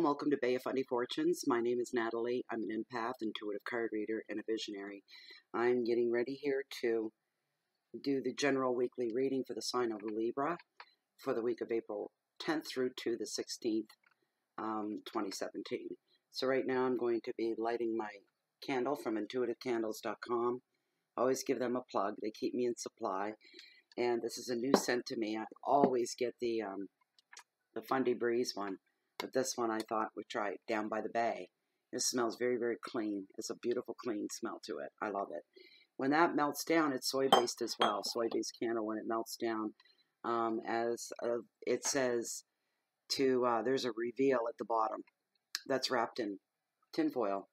and welcome to Bay of Fundy Fortunes. My name is Natalie. I'm an empath, intuitive card reader, and a visionary. I'm getting ready here to do the general weekly reading for the sign of Libra for the week of April 10th through to the 16th, 2017. So right now I'm going to be lighting my candle from intuitivecandles.com. I always give them a plug. They keep me in supply. And this is a new scent to me. I always get the Fundy Breeze one. But this one I thought we'd try it, Down by the Bay. It smells very, very clean. It's a beautiful, clean smell to it. I love it. When that melts down, it's soy-based as well. Soy-based candle, when it melts down, it says to, there's a reveal at the bottom that's wrapped in tinfoil.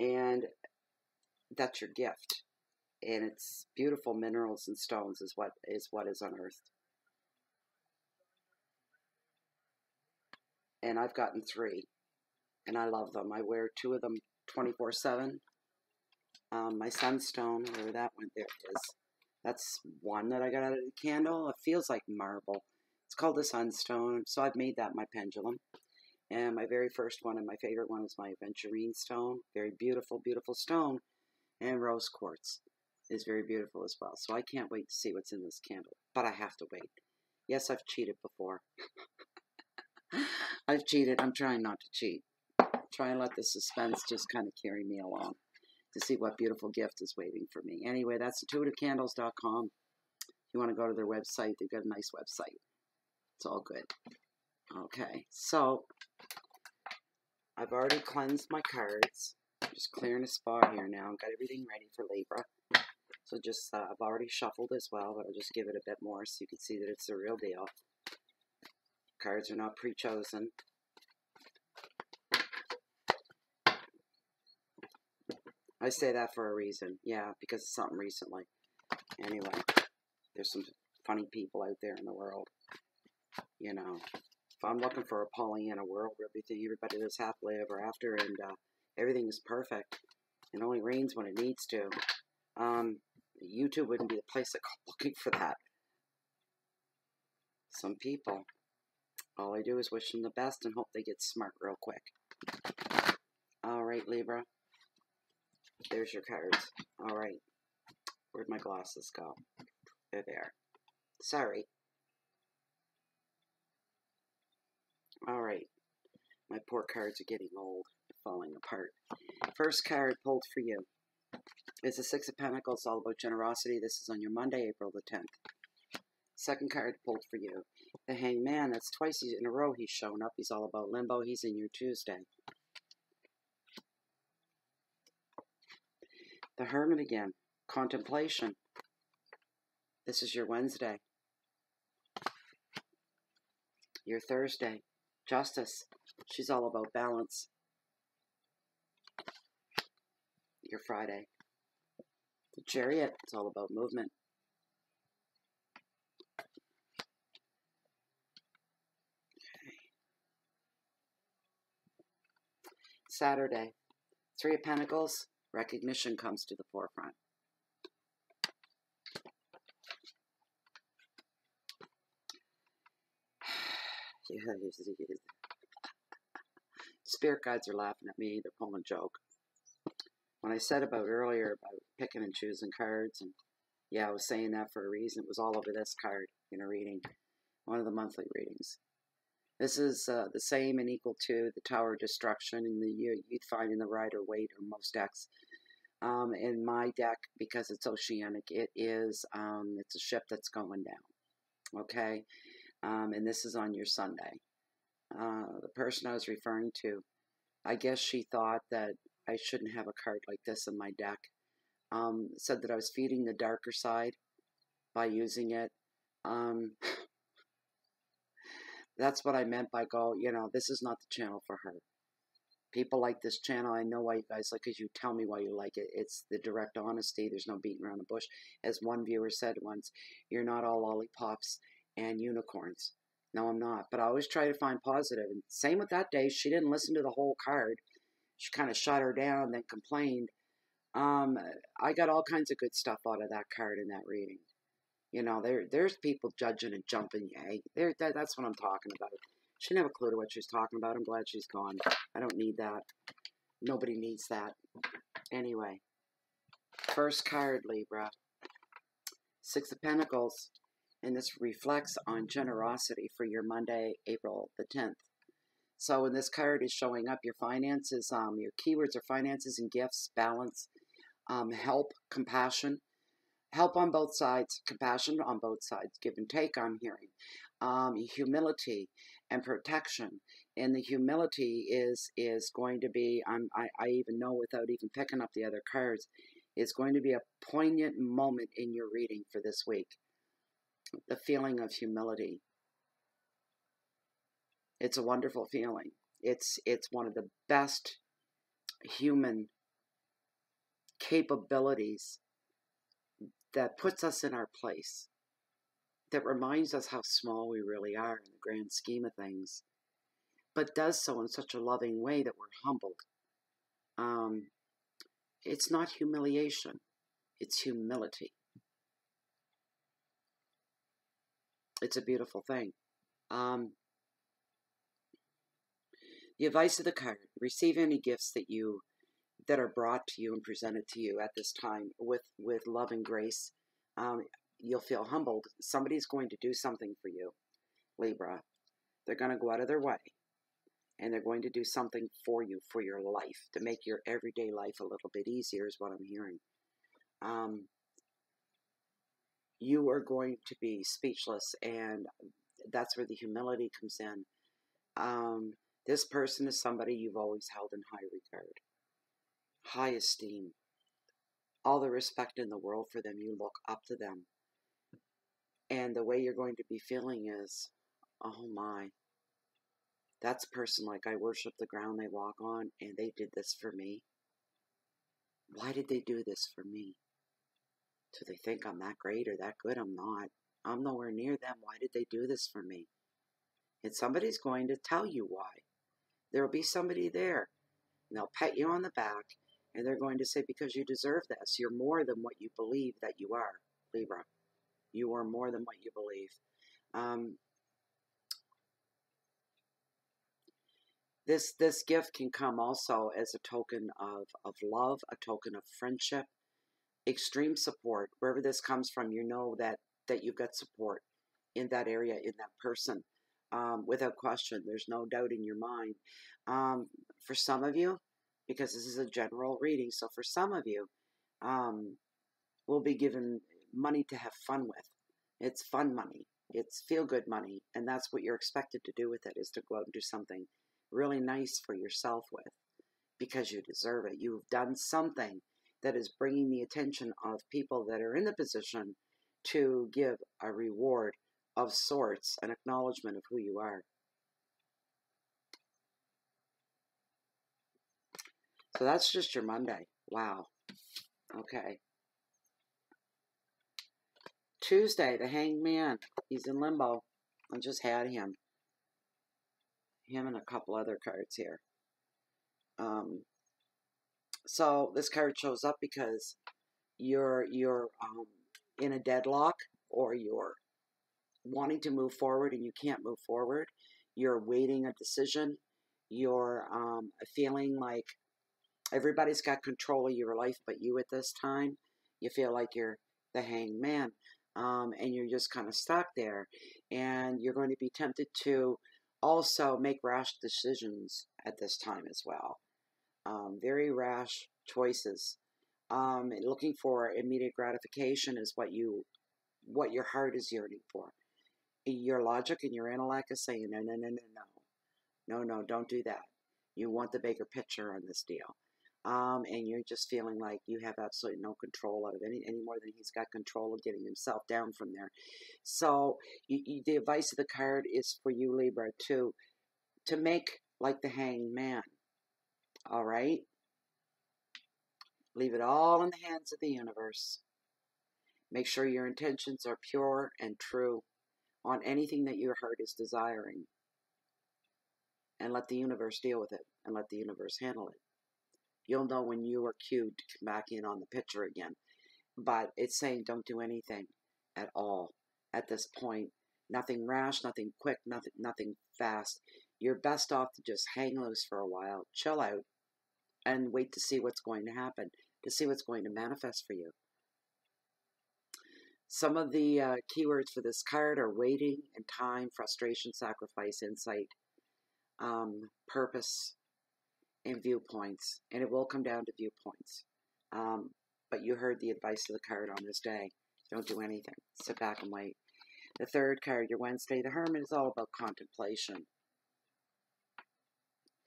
And that's your gift. And it's beautiful minerals and stones is what is unearthed. And I've gotten 3, and I love them. I wear 2 of them 24/7. My sunstone, where that went, there it is. That's one that I got out of the candle. It feels like marble. It's called the sunstone, so I've made that my pendulum. And my very first one and my favorite one is my aventurine stone. Very beautiful, beautiful stone. And rose quartz is very beautiful as well. So I can't wait to see what's in this candle, but I have to wait. Yes, I've cheated before. I've cheated. I'm trying not to cheat. Try and let the suspense just kind of carry me along to see what beautiful gift is waiting for me. Anyway, that's intuitivecandles.com. If you want to go to their website, they've got a nice website. It's all good. Okay, so I've already cleansed my cards. I'm just clearing a spot here now. I've got everything ready for Libra. So just, I've already shuffled as well, but I'll just give it a bit more so you can see that it's the real deal. Cards are not pre-chosen. I say that for a reason. Yeah, because of something recently. Anyway, there's some funny people out there in the world. You know, if I'm looking for a Pollyanna world where everybody lives happily ever after and everything is perfect, it only rains when it needs to, YouTube wouldn't be the place to go looking for that. Some people, all I do is wish them the best and hope they get smart real quick. All right, Libra. There's your cards. All right. Where'd my glasses go? They're there. Sorry. All right. My poor cards are getting old, falling apart. First card pulled for you is the 6 of Pentacles, all about generosity. This is on your Monday, April the 10th. Second card pulled for you, the Hangman. That's twice in a row he's shown up. He's all about limbo. He's in your Tuesday. The Hermit again, contemplation. This is your Wednesday. Your Thursday, Justice. She's all about balance. Your Friday, the Chariot. It's all about movement. Saturday, 3 of Pentacles, recognition comes to the forefront. Spirit guides are laughing at me. They're pulling a joke. When I said about earlier about picking and choosing cards, and yeah, I was saying that for a reason. It was all over this card in a reading, one of the monthly readings. This is the same and equal to the Tower of Destruction in the you'd find in the Rider Waite or most decks. In my deck, because it's oceanic, it is it's a ship that's going down. Okay, and this is on your Sunday. The person I was referring to, I guess she thought that I shouldn't have a card like this in my deck. Said that I was feeding the darker side by using it. That's what I meant by this is not the channel for her. People like this channel. I know why you guys like it, because you tell me why you like it. It's the direct honesty. There's no beating around the bush. As one viewer said once, you're not all lollipops and unicorns. No, I'm not. But I always try to find positive. And same with that day. She didn't listen to the whole card. She kind of shut her down, then complained. I got all kinds of good stuff out of that card in that reading. You know, there's people judging and jumping. Yay. That's what I'm talking about. She didn't have a clue to what she's talking about. I'm glad she's gone. I don't need that. Nobody needs that. Anyway, first card, Libra. Six of Pentacles. And this reflects on generosity for your Monday, April the 10th. So when this card is showing up, your finances, your keywords are finances and gifts, balance, help, compassion. Help on both sides, compassion on both sides, give and take I'm hearing. Humility and protection. And the humility is going to be, I even know without even picking up the other cards, it's going to be a poignant moment in your reading for this week. The feeling of humility. It's a wonderful feeling. It's one of the best human capabilities that puts us in our place, that reminds us how small we really are in the grand scheme of things, but does so in such a loving way that we're humbled. It's not humiliation, it's humility. It's a beautiful thing. The advice of the card: receive any gifts that are brought to you and presented to you at this time with love and grace. You'll feel humbled. Somebody's going to do something for you, Libra. They're going to go out of their way, and they're going to do something for you, for your life, to make your everyday life a little bit easier, is what I'm hearing. You are going to be speechless, and that's where the humility comes in. This person is somebody you've always held in high regard, high esteem, all the respect in the world for them. You look up to them. And the way you're going to be feeling is, oh my, that's a person like I worship the ground they walk on, and they did this for me. Why did they do this for me? Do they think I'm that great or that good? I'm not. I'm nowhere near them. Why did they do this for me? And somebody's going to tell you why. There will be somebody there, and they'll pat you on the back, and they're going to say, because you deserve this. You're more than what you believe that you are, Libra. You are more than what you believe. This gift can come also as a token of love, a token of friendship, extreme support. Wherever this comes from, you know that you've got support in that area, in that person, without question. There's no doubt in your mind. For some of you, because this is a general reading, so for some of you, will be given money to have fun with. It's fun money. It's feel-good money, and that's what you're expected to do with it, is to go out and do something really nice for yourself with, because you deserve it. You've done something that is bringing the attention of people that are in the position to give a reward of sorts, an acknowledgement of who you are. So that's just your Monday. Wow. Okay. Tuesday, the Hanged Man. He's in limbo. I just had him. Him and a couple other cards here. So this card shows up because you're in a deadlock, or you're wanting to move forward and you can't move forward. You're waiting a decision. You're feeling like everybody's got control of your life but you at this time. You feel like you're the Hanged Man, and you're just kind of stuck there. And you're going to be tempted to also make rash decisions at this time as well. Very rash choices. Looking for immediate gratification is what your heart is yearning for. Your logic and your intellect is saying, no, no, no, no, no. No, no, don't do that. You want the bigger picture on this deal. And you're just feeling like you have absolutely no control out of any more than he's got control of getting himself down from there. So the advice of the card is for you, Libra, to make like the Hanged Man. All right? Leave it all in the hands of the universe. Make sure your intentions are pure and true on anything that your heart is desiring. And let the universe deal with it, and let the universe handle it. You'll know when you are cued to come back in on the picture again. But it's saying don't do anything at all at this point. Nothing rash, nothing quick, nothing fast. You're best off to just hang loose for a while, chill out, and wait to see what's going to happen, to see what's going to manifest for you. Some of the keywords for this card are waiting and time, frustration, sacrifice, insight, purpose, and viewpoints. And it will come down to viewpoints. But you heard the advice of the card on this day. Don't do anything. Sit back and wait. The third card, your Wednesday, the Hermit, is all about contemplation.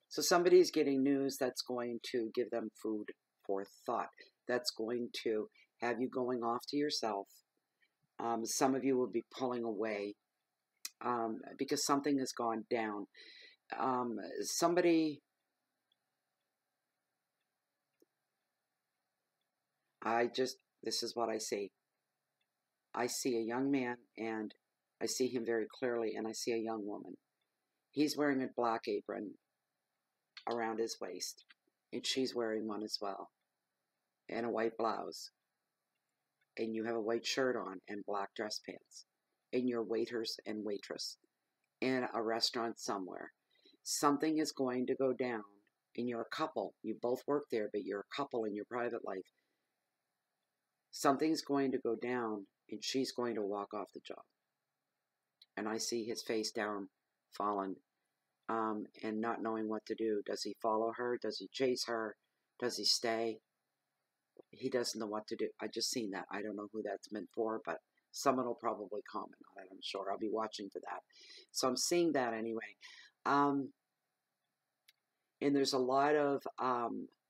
So somebody's getting news that's going to give them food for thought. That's going to have you going off to yourself. Some of you will be pulling away because something has gone down. This is what I see. I see a young man, and I see him very clearly, and I see a young woman. He's wearing a black apron around his waist, and she's wearing one as well, and a white blouse, and you have a white shirt on and black dress pants, and you're waiters and waitress in a restaurant somewhere. Something is going to go down, and you're a couple. You both work there, but you're a couple in your private life. Something's going to go down, and she's going to walk off the job. And I see his face down, fallen, and not knowing what to do. Does he follow her? Does he chase her? Does he stay? He doesn't know what to do. I just seen that. I don't know who that's meant for, but someone will probably comment on it, I'm sure. I'll be watching for that. So I'm seeing that anyway. And there's a lot of,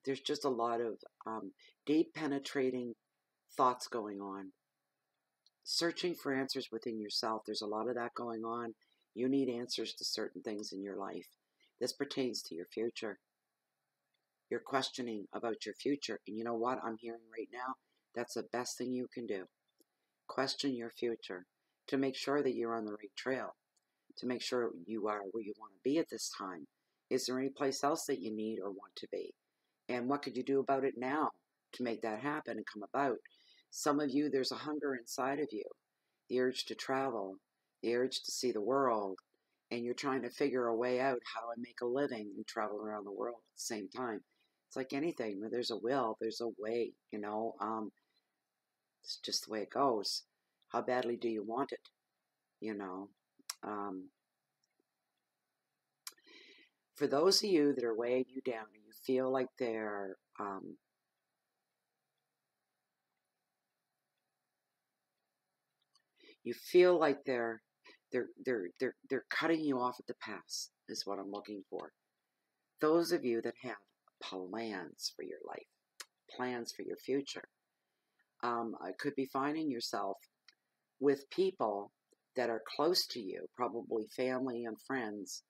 there's just a lot of deep penetrating thoughts going on. Searching for answers within yourself. There's a lot of that going on. You need answers to certain things in your life. This pertains to your future. You're questioning about your future. And you know what I'm hearing right now? That's the best thing you can do. Question your future to make sure that you're on the right trail, to make sure you are where you want to be at this time. Is there any place else that you need or want to be? And what could you do about it now to make that happen and come about? Some of you, there's a hunger inside of you, the urge to travel, the urge to see the world, and you're trying to figure a way out how to make a living and travel around the world at the same time. It's like anything. Where there's a will, there's a way, you know. It's just the way it goes. How badly do you want it? You know. For those of you that are weighing you down and you feel like they're they're cutting you off at the pass is what I'm looking for. Those of you that have plans for your life, plans for your future, I could be finding yourself with people that are close to you, probably family and friends.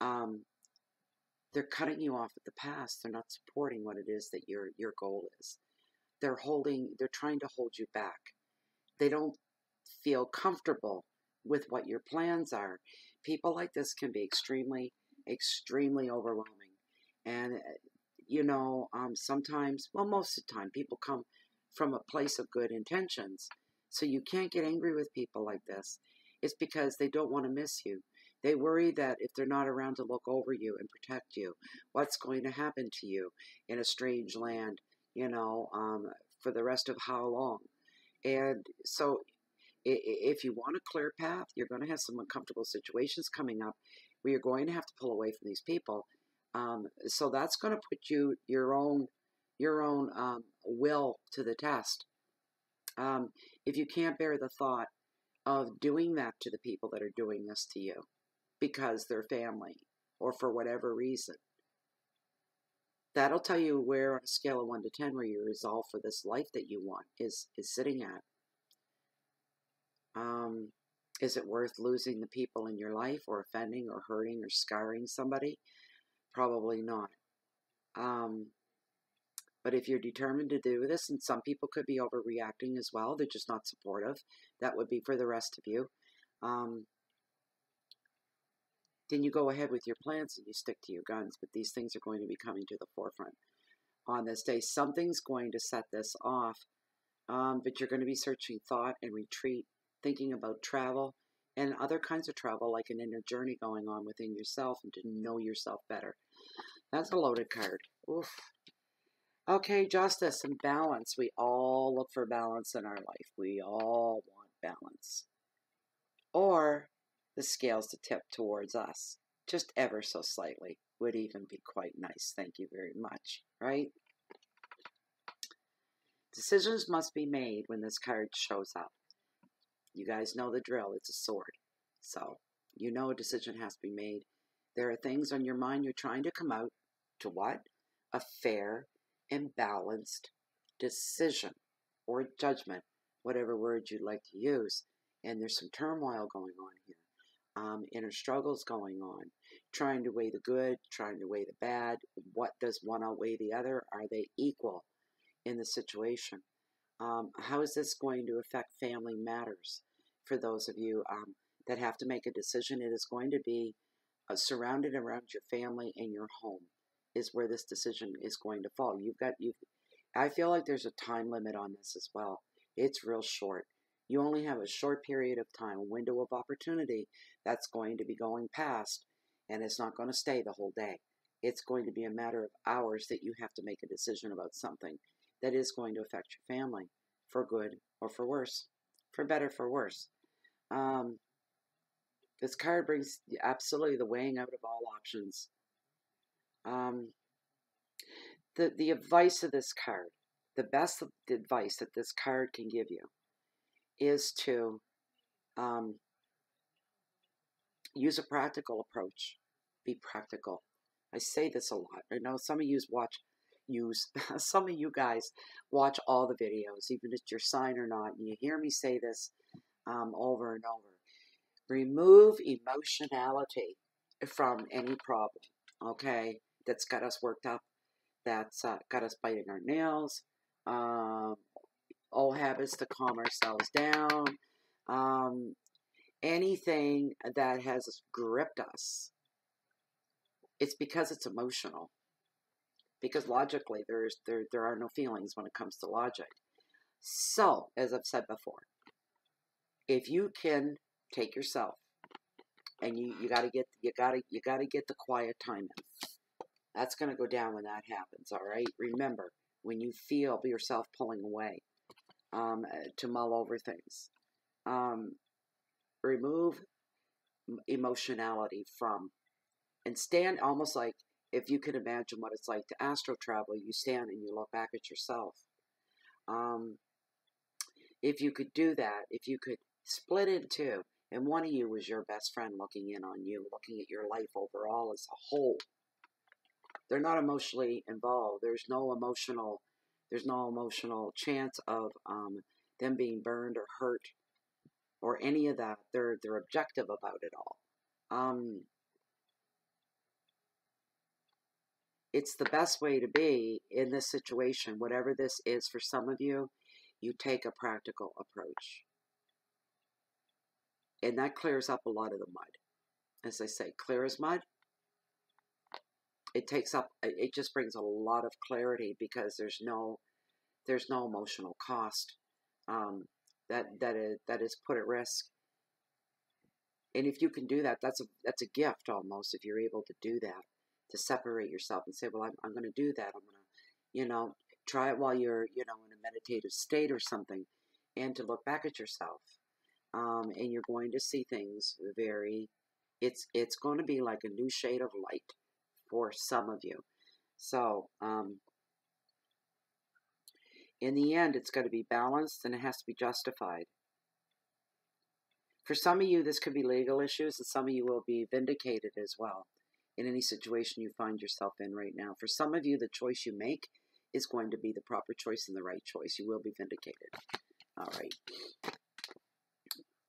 They're cutting you off at the pass. They're not supporting what it is that your goal is. They're trying to hold you back. They don't feel comfortable with what your plans are. People like this can be extremely, extremely overwhelming. And, you know, sometimes, well, most of the time, people come from a place of good intentions. So you can't get angry with people like this. It's because they don't want to miss you. They worry that if they're not around to look over you and protect you, what's going to happen to you in a strange land, you know, for the rest of how long. And so if you want a clear path, you're going to have some uncomfortable situations coming up where you're going to have to pull away from these people. So that's going to put your own will to the test. If you can't bear the thought of doing that to the people that are doing this to you because they're family or for whatever reason, that'll tell you where on a scale of 1 to 10 where your resolve for this life that you want is sitting at. Is it worth losing the people in your life or offending or hurting or scarring somebody? Probably not. But if you're determined to do this, and some people could be overreacting as well, they're just not supportive. That would be for the rest of you. Then you go ahead with your plans and you stick to your guns. But these things are going to be coming to the forefront on this day. Something's going to set this off. But you're going to be searching thought and retreat, thinking about travel, and other kinds of travel, like an inner journey going on within yourself and to know yourself better. That's a loaded card. Oof. Okay, justice and balance. We all look for balance in our life. We all want balance. Or the scales to tip towards us, just ever so slightly, would even be quite nice. Thank you very much, right? Decisions must be made when this card shows up. You guys know the drill. It's a sword. So, you know a decision has to be made. There are things on your mind you're trying to come out to what? A fair and balanced decision or judgment, whatever word you'd like to use. And there's some turmoil going on here. Inner struggles going on, trying to weigh the good, trying to weigh the bad. What does one outweigh the other? Are they equal in the situation? How is this going to affect family matters for those of you that have to make a decision? It is going to be surrounded around your family and your home is where this decision is going to fall. I feel like there's a time limit on this as well. It's real short. You only have a short period of time, a window of opportunity that's going to be going past, and it's not going to stay the whole day. It's going to be a matter of hours that you have to make a decision about something that is going to affect your family for good or for worse, for better, for worse. This card brings absolutely the weighing out of all options. The advice of this card, the best advice that this card can give you is to use a practical approach. Be practical. I say this a lot. I know some of some of you guys watch all the videos, even if it's your sign or not, and you hear me say this over and over. Remove emotionality from any problem, okay, that's got us worked up, that's got us biting our nails, old habits to calm ourselves down, anything that has gripped us. It's because it's emotional. Because logically, there are no feelings when it comes to logic. So, as I've said before, if you can take yourself and you gotta get the quiet time in. That's gonna go down when that happens. All right. Remember, when you feel yourself pulling away, to mull over things, remove emotionality from, and stand almost like, if you can imagine what it's like to astral travel, you stand and you look back at yourself. If you could do that, if you could split in two, and one of you was your best friend looking in on you, looking at your life overall as a whole. They're not emotionally involved. There's no emotional chance of them being burned or hurt or any of that. They're objective about it all. It's the best way to be in this situation. Whatever this is for some of you, you take a practical approach. And that clears up a lot of the mud. As I say, clear as mud. It just brings a lot of clarity because there's no emotional cost that is put at risk. And if you can do that, that's a gift almost, if you're able to do that, to separate yourself and say, well, I'm going to do that. I'm going to, try it while you're, in a meditative state or something, and to look back at yourself. And you're going to see things it's going to be like a new shade of light for some of you. So, in the end, it's going to be balanced and it has to be justified. For some of you, this could be legal issues, and some of you will be vindicated as well in any situation you find yourself in right now. For some of you, the choice you make is going to be the proper choice and the right choice. You will be vindicated. All right.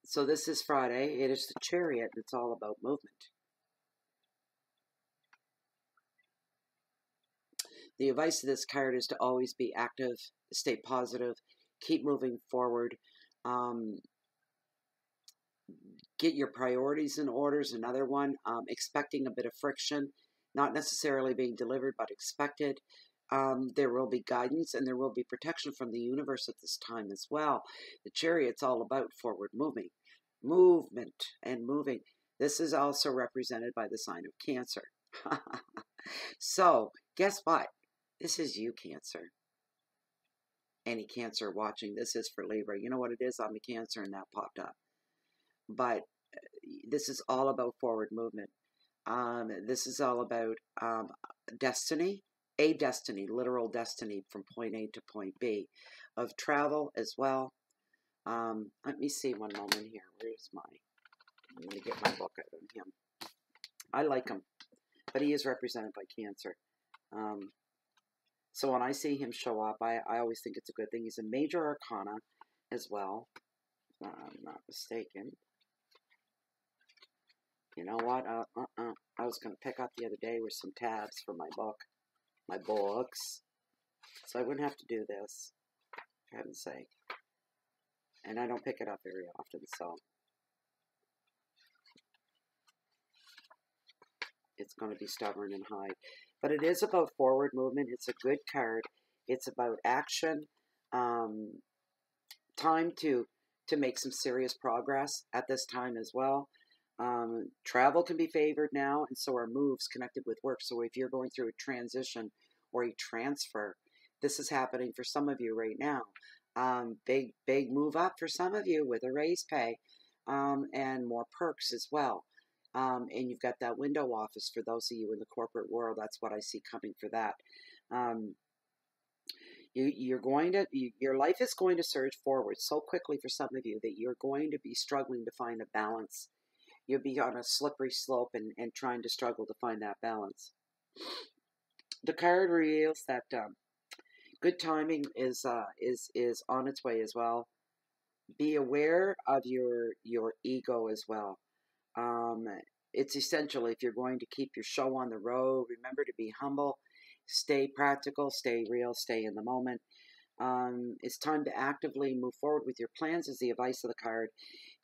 So this is Friday. It is the Chariot. It's all about movement. The advice of this card is to always be active, stay positive, keep moving forward. Get your priorities in order is another one. Expecting a bit of friction, not necessarily being delivered, but expected. There will be guidance and there will be protection from the universe at this time as well. The Chariot's all about forward moving, movement and moving. This is also represented by the sign of Cancer. So, guess what? This is you, Cancer. Any Cancer watching, this is for Libra. You know what it is? I'm a Cancer and that popped up. But this is all about forward movement. This is all about destiny, a destiny, literal destiny from point A to point B, of travel as well. Let me see one moment here. Where's my, I'm going to get my book out of him. I like him, but he is represented by Cancer. So when I see him show up, I always think it's a good thing. He's a major arcana as well, if I'm not mistaken. You know what? I was going to pick up the other day with some tabs for my book, my books, so I wouldn't have to do this, for heaven's sake. And I don't pick it up very often, so it's going to be stubborn and hide. But it is about forward movement. It's a good card. It's about action, time to make some serious progress at this time as well. Travel can be favored now, and so are moves connected with work. So if you're going through a transition or a transfer, this is happening for some of you right now. Big move up for some of you with a raise pay, and more perks as well. And you've got that window office for those of you in the corporate world. That's what I see coming for that. Your life is going to surge forward so quickly for some of you that you're going to be struggling to find a balance. You'll be on a slippery slope and trying to struggle to find that balance. The card reveals that good timing is on its way as well. Be aware of your ego as well. It's essential if you're going to keep your show on the road. Remember to be humble, stay practical, stay real, stay in the moment. It's time to actively move forward with your plans is the advice of the card.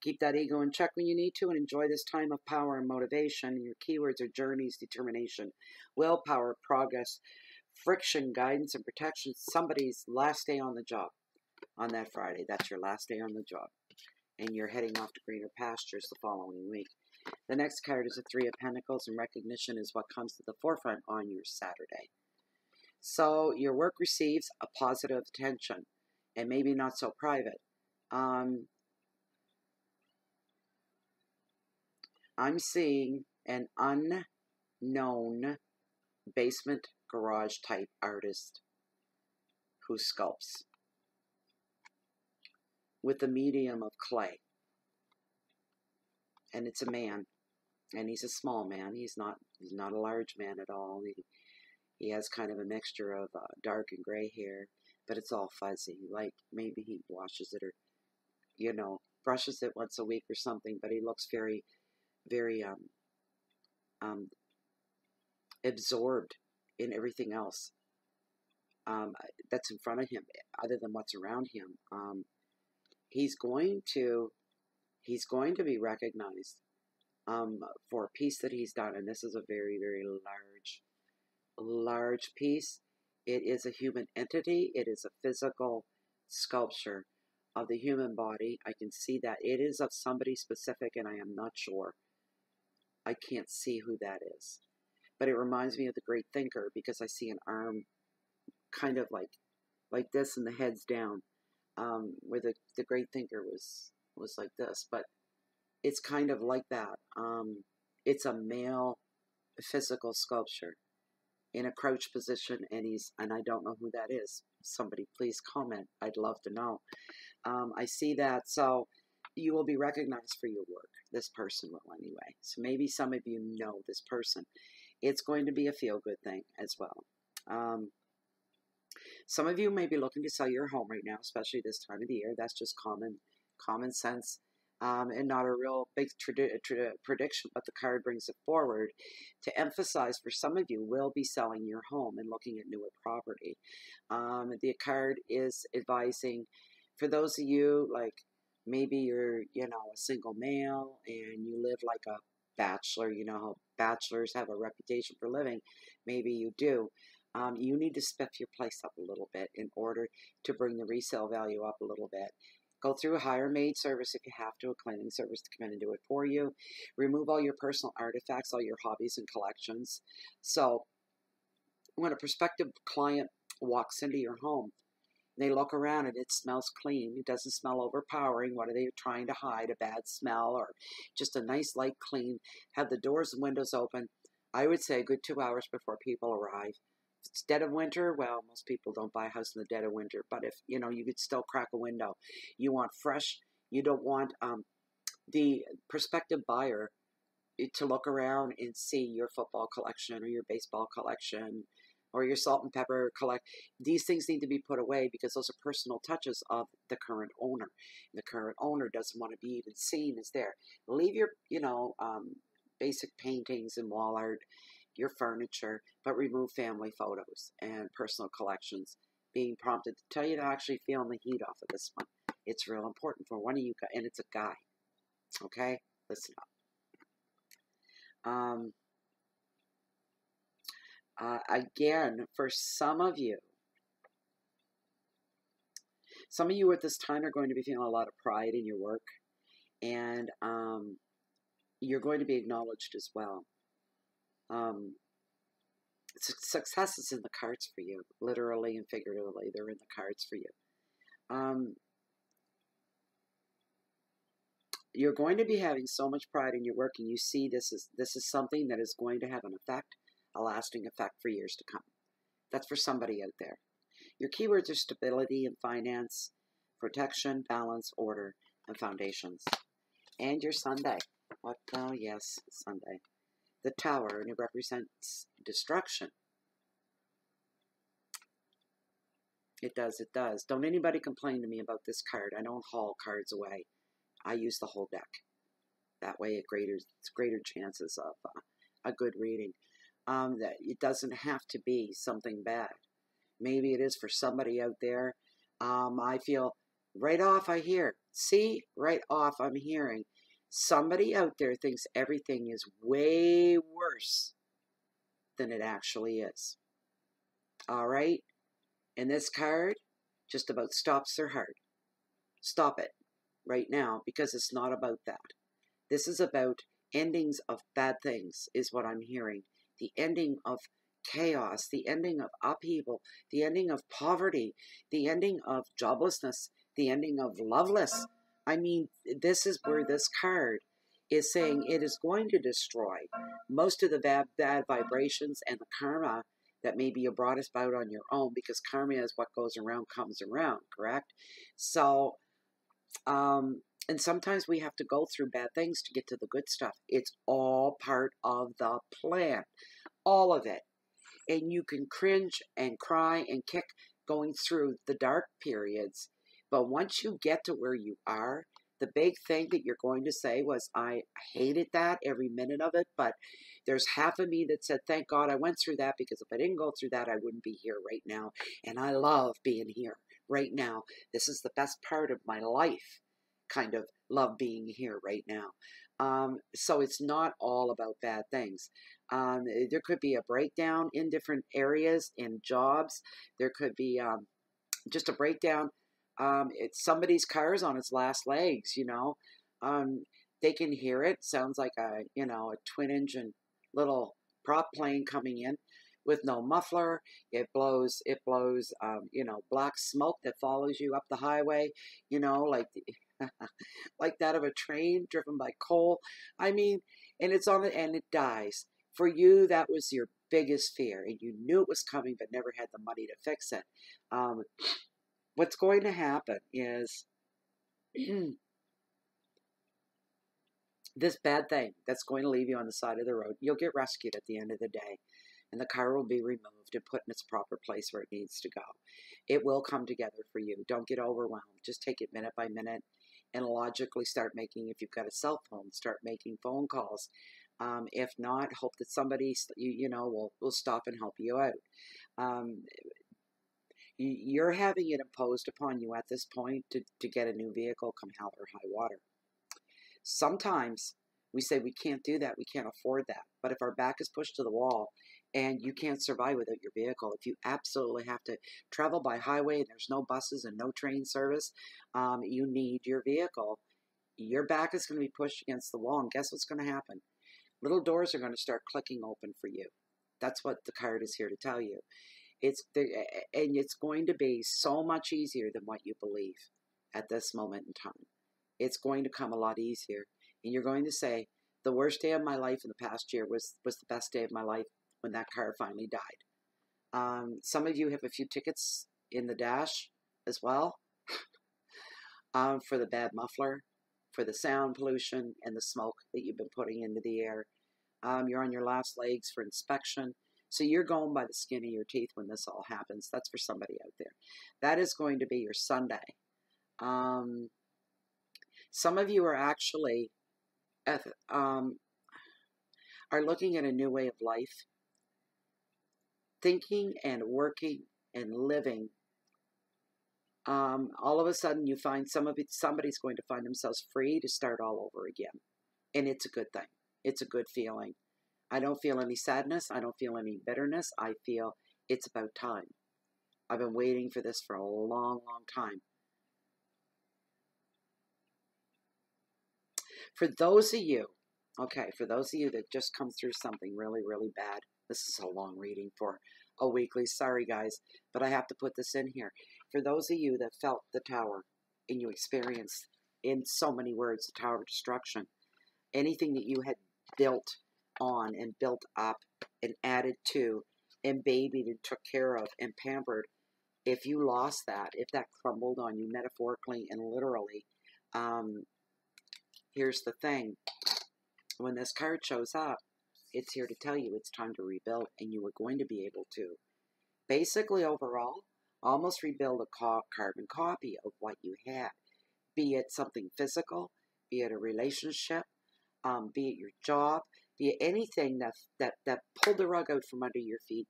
Keep that ego in check when you need to and enjoy this time of power and motivation. Your keywords are journeys, determination, willpower, progress, friction, guidance, and protection. Somebody's last day on the job on that Friday. That's your last day on the job. And you're heading off to greener pastures the following week. The next card is the Three of Pentacles, and recognition is what comes to the forefront on your Saturday. So your work receives a positive attention, and maybe not so private. I'm seeing an unknown basement garage type artist who sculpts with the medium of clay. And it's a man, and he's a small man. He's not a large man at all. He has kind of a mixture of dark and gray hair, but it's all fuzzy. Like maybe he washes it or, brushes it once a week or something. But he looks very, very absorbed in everything else that's in front of him, other than what's around him. He's going to be recognized for a piece that he's done, and this is a very, very large piece. It is a human entity. It is a physical sculpture of the human body. I can see that it is of somebody specific, and I am not sure. I can't see who that is, but it reminds me of the great thinker because I see an arm kind of like this and the head's down, where the great thinker was like this, but it's kind of like that. It's a male physical sculpture in a crouch position, and I don't know who that is. Somebody please comment. I'd love to know. I see that, so you will be recognized for your work. This person will anyway. So maybe some of you know this person. It's going to be a feel-good thing as well. Some of you may be looking to sell your home right now, especially this time of the year. That's just common sense. And not a real big prediction, but the card brings it forward to emphasize for some of you will be selling your home and looking at newer property. The card is advising for those of you, like maybe you're, a single male and you live like a bachelor. You know how bachelors have a reputation for living. Maybe you do. You need to spiff your place up a little bit in order to bring the resale value up a little bit. Go through a hire maid service if you have to, a cleaning service to come in and do it for you. Remove all your personal artifacts, all your hobbies and collections. So when a prospective client walks into your home, they look around and it smells clean. It doesn't smell overpowering. What are they trying to hide? A bad smell or just a nice light clean? Have the doors and windows open. I would say a good 2 hours before people arrive. If it's dead of winter, well, most people don't buy a house in the dead of winter. But if, you could still crack a window. You want fresh. You don't want the prospective buyer to look around and see your football collection or your baseball collection or your salt and pepper collect. These things need to be put away because those are personal touches of the current owner. The current owner doesn't want to be even seen as there. Leave your, basic paintings and wall art, your furniture, but remove family photos and personal collections. Being prompted to tell you to actually feel the heat off of this one. It's real important for one of you, and it's a guy. Okay? Listen up. Again, for some of you at this time are going to be feeling a lot of pride in your work, and you're going to be acknowledged as well. Success is in the cards for you, literally and figuratively. They're in the cards for you. You're going to be having so much pride in your work, and you see this is something that is going to have an effect, a lasting effect for years to come. That's for somebody out there. Your keywords are stability and finance, protection, balance, order, and foundations. And your Sunday. What? Oh, yes, Sunday. The Tower, and it represents destruction. It does, it does. Don't anybody complain to me about this card. I don't haul cards away. I use the whole deck. That way it's greater chances of a good reading. That it doesn't have to be something bad. Maybe it is for somebody out there. I feel right off I hear. See, right off I'm hearing. Somebody out there thinks everything is way worse than it actually is. All right? And this card just about stops their heart. Stop it right now, because it's not about that. This is about endings of bad things, is what I'm hearing. The ending of chaos, the ending of upheaval, the ending of poverty, the ending of joblessness, the ending of loveless. I mean, this is where this card is saying it is going to destroy most of the bad vibrations and the karma that maybe you brought us about on your own, because karma is what goes around comes around, correct? So, and sometimes we have to go through bad things to get to the good stuff. It's all part of the plan, all of it. And you can cringe and cry and kick going through the dark periods. But once you get to where you are, the big thing that you're going to say was, I hated that, every minute of it, but there's half of me that said, thank God I went through that, because if I didn't go through that, I wouldn't be here right now. And I love being here right now. This is the best part of my life. Kind of love being here right now. So it's not all about bad things. There could be a breakdown in different areas, in jobs. There could be just a breakdown. It's somebody's car's on its last legs, they can hear it. Sounds like a twin engine little prop plane coming in with no muffler. It blows, black smoke that follows you up the highway, like like that of a train driven by coal. I mean, and it's on it and it dies. For you, that was your biggest fear, and you knew it was coming, but never had the money to fix it. What's going to happen is this bad thing that's going to leave you on the side of the road, you'll get rescued at the end of the day, and the car will be removed and put in its proper place where it needs to go. It will come together for you. Don't get overwhelmed. Just take it minute by minute and logically start making, if you've got a cell phone, start making phone calls. If not, hope that somebody, will stop and help you out. You're having it imposed upon you at this point to get a new vehicle come hell or high water. Sometimes we say we can't do that, we can't afford that. But if our back is pushed to the wall and you can't survive without your vehicle. If you absolutely have to travel by highway and there's no buses and no train service, you need your vehicle. Your back is going to be pushed against the wall, and guess what's going to happen? Little doors are going to start clicking open for you. That's what the card is here to tell you. And it's going to be so much easier than what you believe at this moment in time. It's going to come a lot easier, and you're going to say, the worst day of my life in the past year was the best day of my life when that car finally died. Some of you have a few tickets in the dash as well, for the bad muffler, for the sound pollution and the smoke that you've been putting into the air. You're on your last legs for inspection. So you're going by the skin of your teeth when this all happens. That's for somebody out there. That is going to be your Sunday. Some of you are actually are looking at a new way of life, thinking and working and living. All of a sudden you find somebody's going to find themselves free to start all over again. And it's a good thing. It's a good feeling. I don't feel any sadness. I don't feel any bitterness. I feel it's about time. I've been waiting for this for a long, long time. For those of you, for those of you that just come through something really, really bad, this is a long reading for a weekly. Sorry, guys, but I have to put this in here. For those of you that felt the tower and you experienced, in so many words, the tower of destruction, anything that you had built on and built up and added to and babied and took care of and pampered, if you lost that, if that crumbled on you metaphorically and literally, here's the thing. When this card shows up, it's here to tell you it's time to rebuild, and you are going to be able to basically overall almost rebuild a carbon copy of what you had, be it something physical, be it a relationship, be it your job, be it anything that pulled the rug out from under your feet.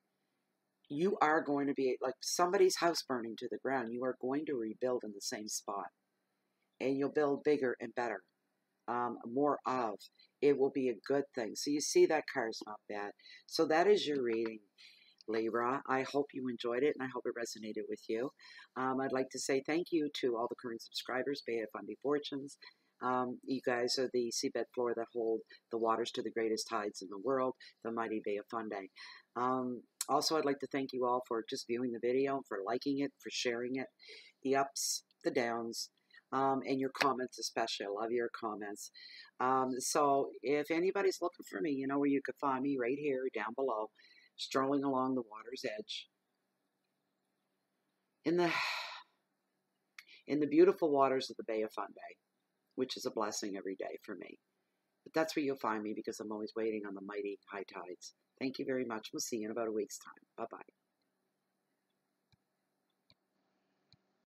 You are going to be like somebody's house burning to the ground. You are going to rebuild in the same spot, and you'll build bigger and better. More of. It will be a good thing. So you see that card's not bad. So that is your reading, Libra. I hope you enjoyed it, and I hope it resonated with you. I'd like to say thank you to all the current subscribers, Bay of Fundy Fortunes. You guys are the seabed floor that hold the waters to the greatest tides in the world, the mighty Bay of Fundy. Also, I'd like to thank you all for just viewing the video, for liking it, for sharing it, the ups, the downs, and your comments especially. I love your comments. So if anybody's looking for me, you know where you could find me, right here, down below, strolling along the water's edge. In the beautiful waters of the Bay of Fundy, which is a blessing every day for me. But that's where you'll find me, because I'm always waiting on the mighty high tides. Thank you very much. We'll see you in about a week's time. Bye-bye.